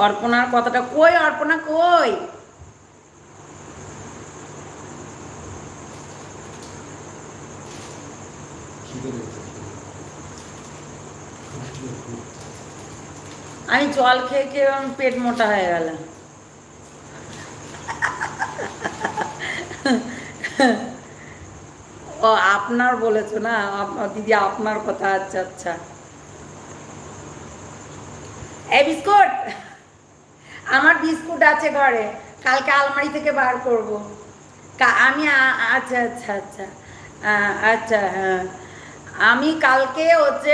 অর্পণার কথাটা কই? অর্পণা কই? আমি জল খেয়ে খেয়ে পেট মোটা হয়ে গেল। ও আপনার বলেছো না দিদি, আপনার কথা। আচ্ছা আচ্ছা। এই বিস্কুট, আমার বিস্কুট আছে ঘরে, কালকে আলমারি থেকে বার করব। আমি আচ্ছা আচ্ছা আচ্ছা। আচ্ছা হ্যাঁ, আমি কালকে হচ্ছে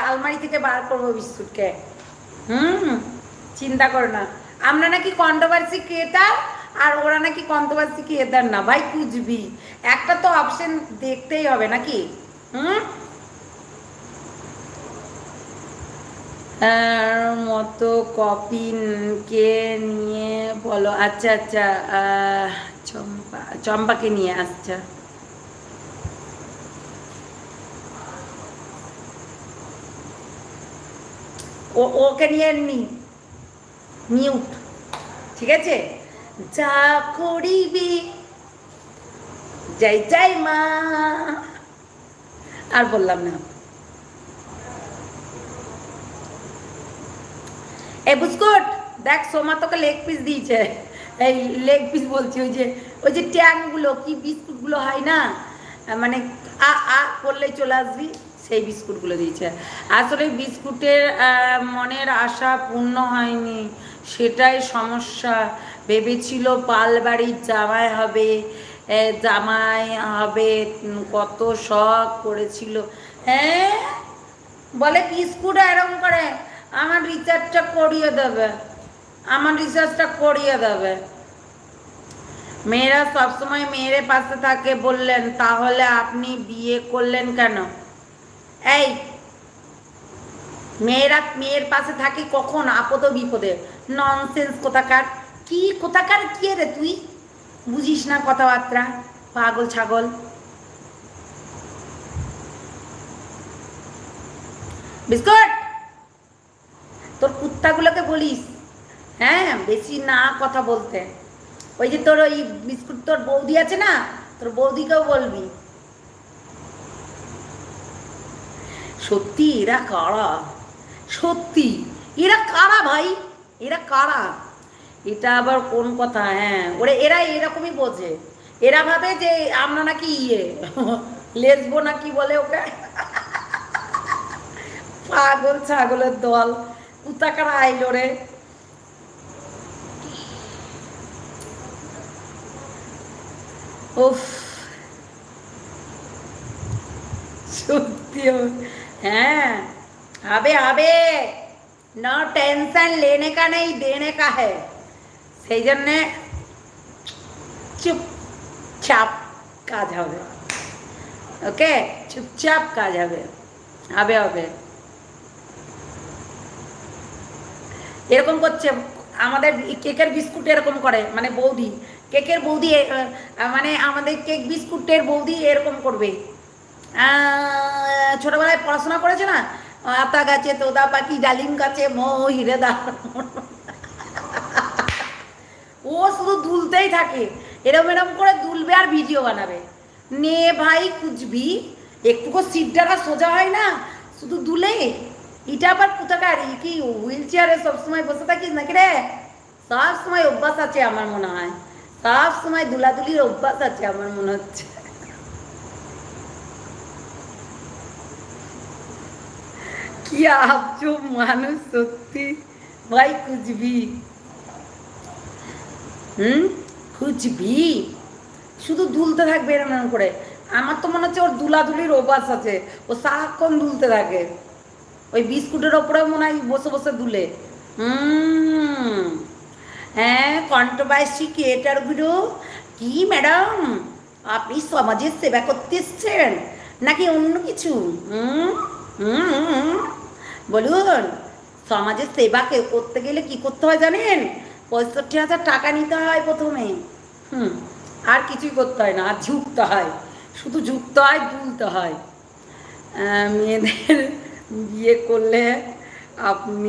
আলমারি থেকে বার করবো বিস্কুটকে। হুম, চিন্তা করো না। আমরা নাকি কন্ট্রোভার্সি ক্রিয়েটার, আর ওরা নাকি কন্ট্রোভার্সি ক্রিয়েটার না। ভাই কুচবি, একটা তো অপশন দেখতেই হবে নাকি? হুম, মতো কপি কে নিয়ে বলো। আচ্ছা আচ্ছা, চম্পা, চম্পাকে নিয়ে। আচ্ছা, ওকে নিয়ে নি, মিউট। ঠিক আছে, যা করিবি যাই যাই মা। আর বললাম না। এ বুস্কুট, দেখ সোমা তোকে লেগ পিস দিয়েছে। এই লেগ পিস বলছি, ওই যে ট্যাংগুলো কি বিস্কুটগুলো হয় না, মানে আ আ করলেই চলে আসবি, সেই বিস্কুটগুলো দিয়েছে। আসলে বিস্কুটের মনের আশা পূর্ণ হয়নি, সেটাই সমস্যা। ভেবেছিল পালবাড়ির জামাই হবে, জামাই হবে, কত শখ করেছিল। হ্যাঁ, বলে বিস্কুট এরকম করে আমার রিচার্জটা করিয়ে দেবে, আমার রিচার্জটা করিয়ে দেবে। মেয়েরা সবসময় মেয়ের পাশে থাকে বললেন, তাহলে আপনি বিয়ে করলেন কেন? এই, মেয়েরা মেয়ের পাশে থাকে কখন? আপদ বিপদে। ননসেন্স কোথাকার, কি কোথাকার কি রে তুই? বুঝিস না কথাবার্তা, পাগল ছাগল। বিস্কুট, তোর কুত্তাগুলোকে বলিস হ্যাঁ বেশি না কথা বলতে। ওই যে তোর ওই বিস্কুট, তোর বৌদি আছে না, তোর বৌদিকেও বলবি। সত্যি এরা কারা? সত্যি এরা কারা ভাই? এরা কারা? এটা আবার কোন কথা? হ্যাঁ, এরা এরকমই বোঝে। এরা ভাবে যে আমরা নাকি লেসবো না কি বলে ওকে। পাগল ছাগলের দল, কুতাকারা আইলো রে। উফ, সত্যি হ্যাঁ, হবে হবে। নো টেনশন, লেনে কা নেই দেনে কা হ্যায়। সেই জন্যে চুপচাপ কাজ হবে। ওকে, চুপচাপ কাজ হবে, হবে হবে। এরকম করছে আমাদের কেকের বিস্কুট, এরকম করে মানে বৌদি, কেকের বৌদি, মানে আমাদের কেক বিস্কুটের বৌদি এরকম করবে। ছোটবেলায় পড়াশোনা করেছে না, আতা গাছে তোদা পাখি, ডালিম গাছে মৌ হিরে দা, ও শুধু দুলতেই থাকে, এরম এরম করে দুলবে আর ভিডিও বানাবে। নে ভাই কুচবি, একটুকু সিটটা সোজা হয় না, শুধু দুলে। এটা আবার কোথাকার কি হুইল চেয়ারে সবসময় বসে থাকিস নাকি রে? সব সময় অভ্যাস আছে আমার মনে হয়, সব সময় দুলাদুলির অভ্যাস আছে আমার মনে হচ্ছে। কি আজব মানুষ সত্যি ভাই, কুচবি। হুম, খুঁজবি, শুধু দুলতে থাকবে এরম এরম করে। আমার তো মনে হচ্ছে ওর দুলাদুলির অভ্যাস আছে, ও সারাক্ষণ দুলতে থাকে। ওই বিস্কুটের ওপরে মনে হয় বসে বসে দুলে। হুম, হ্যাঁ, কন্ট্রোভার্সি ক্রিয়েটারগুলো কি ম্যাডাম, আপনি সমাজের সেবা করতে এসছেন নাকি অন্য কিছু? হুম হুম, বলুন। সমাজের সেবা করতে গেলে কি করতে হয় জানেন? 65,000 টাকা নিতে হয় প্রথমে। হুম, আর কিছুই করতে হয় না, আর ঝুঁকতে হয়, শুধু ঝুঁকতে হয়, দুলতে হয়। মেয়েদের বিয়ে করলে আপনি